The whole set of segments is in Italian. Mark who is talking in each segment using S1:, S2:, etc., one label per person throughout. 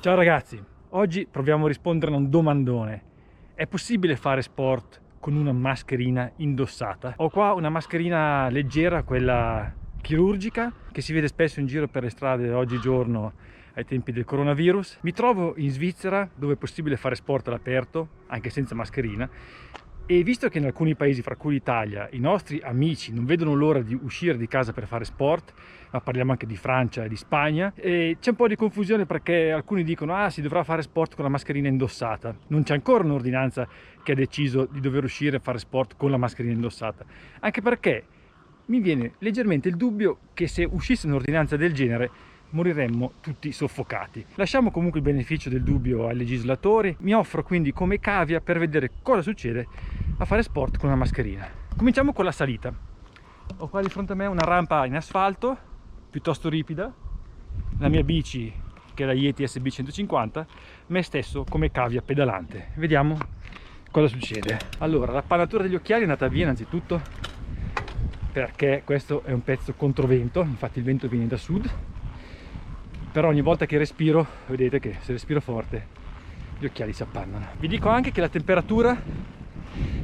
S1: Ciao ragazzi, oggi proviamo a rispondere a un domandone. È possibile fare sport con una mascherina indossata? Ho qua una mascherina leggera, quella chirurgica, che si vede spesso in giro per le strade oggigiorno ai tempi del coronavirus. Mi trovo in Svizzera, dove è possibile fare sport all'aperto, anche senza mascherina, e visto che in alcuni paesi, fra cui l'Italia, i nostri amici non vedono l'ora di uscire di casa per fare sport, ma parliamo anche di Francia e di Spagna, e c'è un po' di confusione perché alcuni dicono si dovrà fare sport con la mascherina indossata. Non c'è ancora un'ordinanza che ha deciso di dover uscire a fare sport con la mascherina indossata, anche perché mi viene leggermente il dubbio che se uscisse un'ordinanza del genere moriremmo tutti soffocati. Lasciamo comunque il beneficio del dubbio ai legislatori. Mi offro quindi come cavia per vedere cosa succede a fare sport con una mascherina. Cominciamo con la salita. Ho qua di fronte a me una rampa in asfalto piuttosto ripida, la mia bici che è la Yeti SB 150, me stesso come cavia pedalante. Vediamo cosa succede. Allora, l'appannatura degli occhiali è andata via innanzitutto perché questo è un pezzo controvento, infatti il vento viene da sud, però ogni volta che respiro, vedete che se respiro forte gli occhiali si appannano. Vi dico anche che la temperatura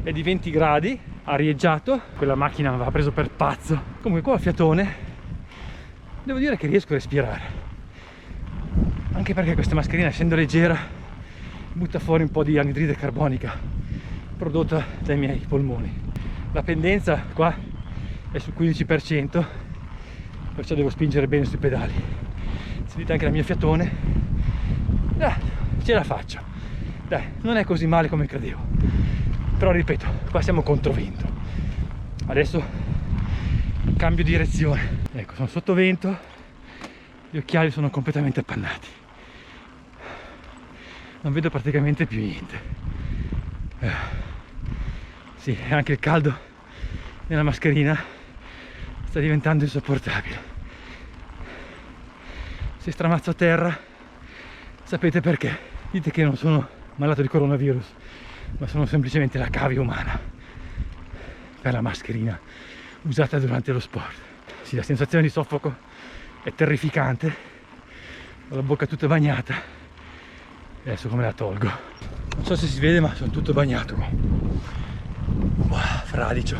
S1: è di 20 gradi, arieggiato, quella macchina mi aveva preso per pazzo. Comunque qua a fiatone devo dire che riesco a respirare, anche perché questa mascherina, essendo leggera, butta fuori un po' di anidride carbonica prodotta dai miei polmoni. La pendenza qua è sul 15%, perciò devo spingere bene sui pedali. Sentite anche la mia fiatone, ce la faccio, dai, non è così male come credevo, però ripeto, qua siamo controvento. Adesso cambio direzione, ecco, sono sotto vento, gli occhiali sono completamente appannati, non vedo praticamente più niente. Sì, anche il caldo nella mascherina sta diventando insopportabile. Se stramazzo a terra sapete perché. Dite che non sono malato di coronavirus, ma sono semplicemente la cavia umana per la mascherina usata durante lo sport. Sì, la sensazione di soffoco è terrificante, ho la bocca tutta bagnata. Adesso come la tolgo? Non so se si vede, ma sono tutto bagnato qua. Fradicio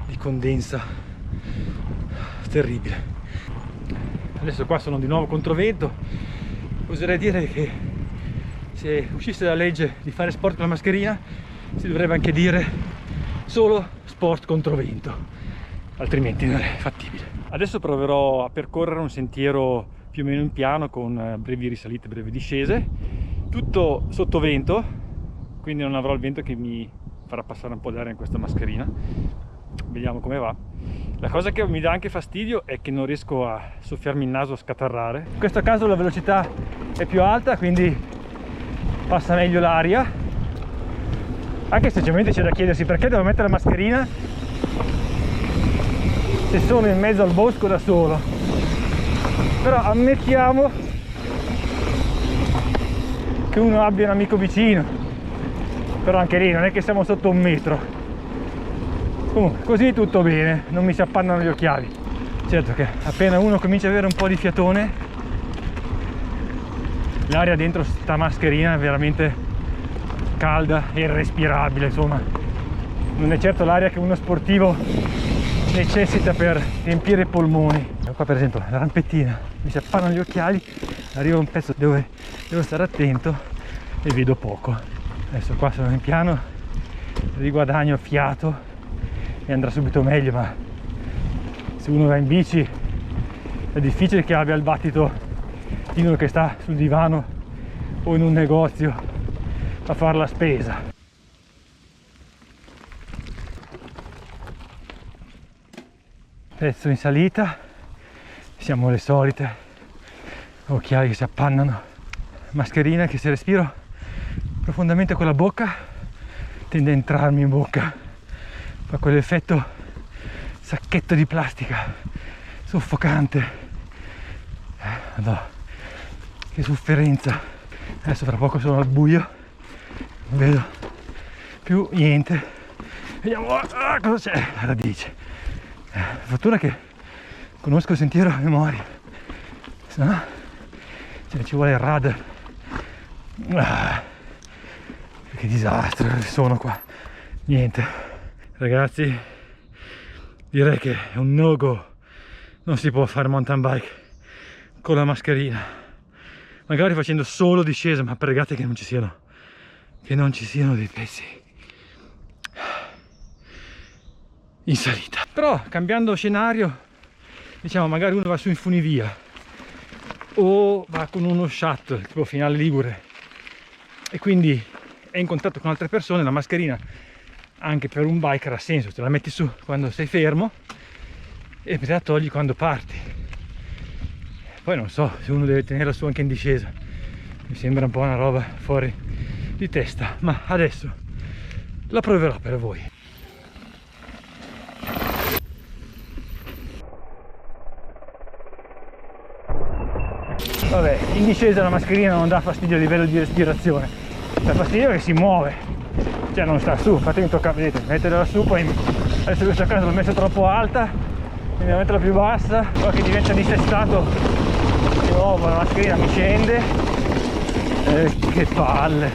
S1: di condensa, terribile. Adesso qua sono di nuovo controvento. Oserei dire che se uscisse la legge di fare sport con la mascherina si dovrebbe anche dire solo sport controvento, altrimenti non è fattibile. Adesso proverò a percorrere un sentiero più o meno in piano con brevi risalite, brevi discese, tutto sotto vento, quindi non avrò il vento che mi farà passare un po' d'aria in questa mascherina. Vediamo come va. La cosa che mi dà anche fastidio è che non riesco a soffiarmi il naso, a scatarrare. In questo caso la velocità è più alta, quindi passa meglio l'aria, anche se semplicemente c'è da chiedersi perché devo mettere la mascherina se sono in mezzo al bosco da solo. Però ammettiamo che uno abbia un amico vicino, però anche lì non è che siamo sotto 1 metro. Comunque così tutto bene, non mi si appannano gli occhiali. Certo che appena uno comincia ad avere un po' di fiatone, l'aria dentro sta mascherina è veramente calda e irrespirabile, insomma non è certo l'aria che uno sportivo necessita per riempire i polmoni. Qua per esempio la rampettina, mi si appannano gli occhiali, arriva un pezzo dove devo stare attento e vedo poco. Adesso qua sono in piano, riguadagno fiato e andrà subito meglio, ma se uno va in bici è difficile che abbia il battito di uno che sta sul divano o in un negozio a fare la spesa. Pezzo in salita, siamo le solite, occhiali che si appannano, mascherina che se respiro profondamente con la bocca tende a entrarmi in bocca, fa quell'effetto sacchetto di plastica soffocante. No, che sofferenza. Adesso fra poco sono al buio, non vedo più niente, vediamo cosa c'è. La radice, fortuna che conosco il sentiero a memoria, se no ci vuole il radar Che disastro sono qua. Niente ragazzi, direi che è un no-go. Non si può fare mountain bike con la mascherina, magari facendo solo discesa, ma pregate che non ci siano dei pezzi in salita. Però cambiando scenario, diciamo, magari uno va su in funivia o va con uno shuttle tipo Finale Ligure e quindi è in contatto con altre persone, la mascherina anche per un biker ha senso, te la metti su quando sei fermo e te la togli quando parti. Poi non so se uno deve tenerla su anche in discesa, mi sembra un po' una roba fuori di testa, ma adesso la proverò per voi. Vabbè, in discesa la mascherina non dà fastidio a livello di respirazione, dà fastidio che si muove, cioè non sta su. Infatti mi tocca, vedete, metterla su, poi adesso questa casa l'ho messa troppo alta, quindi devo metterla più bassa, poi che diventa dissestato di nuovo la mascherina mi scende, che palle.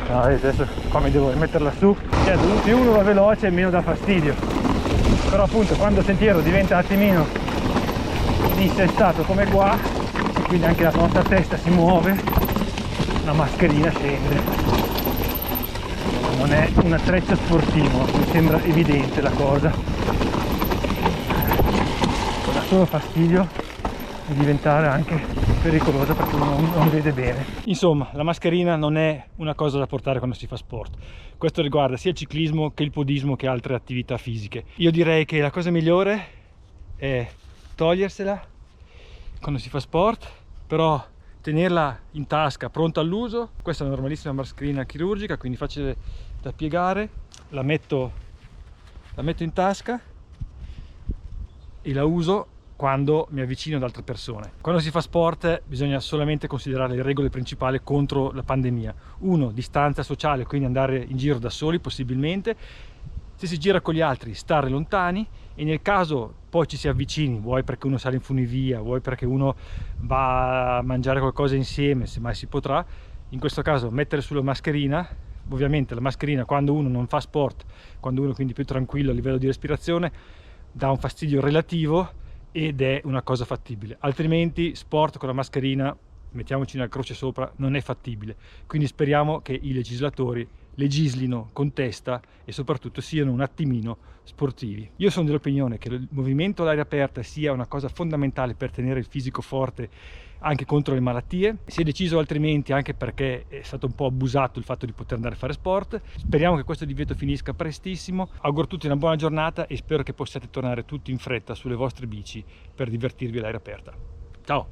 S1: No, vedete, adesso qua mi devo metterla su, cioè più uno va veloce meno dà fastidio, però appunto quando il sentiero diventa un attimino dissestato come qua, quindi anche la nostra testa si muove, la mascherina scende. Non è un attrezzo sportivo, mi sembra evidente la cosa, dà solo fastidio di diventare anche pericolosa perché uno non vede bene. Insomma, la mascherina non è una cosa da portare quando si fa sport. Questo riguarda sia il ciclismo che il podismo che altre attività fisiche. Io direi che la cosa migliore è togliersela quando si fa sport, però tenerla in tasca pronta all'uso. Questa è una normalissima mascherina chirurgica, quindi facile da piegare. La metto in tasca e la uso quando mi avvicino ad altre persone. Quando si fa sport bisogna solamente considerare le regole principali contro la pandemia. 1. Distanza sociale, quindi andare in giro da soli possibilmente. Se si gira con gli altri, stare lontani, e nel caso poi ci si avvicini, vuoi perché uno sale in funivia, vuoi perché uno va a mangiare qualcosa insieme, se mai si potrà, in questo caso mettere sulla mascherina. Ovviamente la mascherina quando uno non fa sport, quando uno è quindi più tranquillo a livello di respirazione, dà un fastidio relativo ed è una cosa fattibile, altrimenti sport con la mascherina, mettiamoci una croce sopra, non è fattibile. Quindi speriamo che i legislatori legislino con testa e soprattutto siano un attimino sportivi. Io sono dell'opinione che il movimento all'aria aperta sia una cosa fondamentale per tenere il fisico forte anche contro le malattie. Si è deciso altrimenti anche perché è stato un po' abusato il fatto di poter andare a fare sport. Speriamo che questo divieto finisca prestissimo. Auguro a tutti una buona giornata e spero che possiate tornare tutti in fretta sulle vostre bici per divertirvi all'aria aperta. Ciao!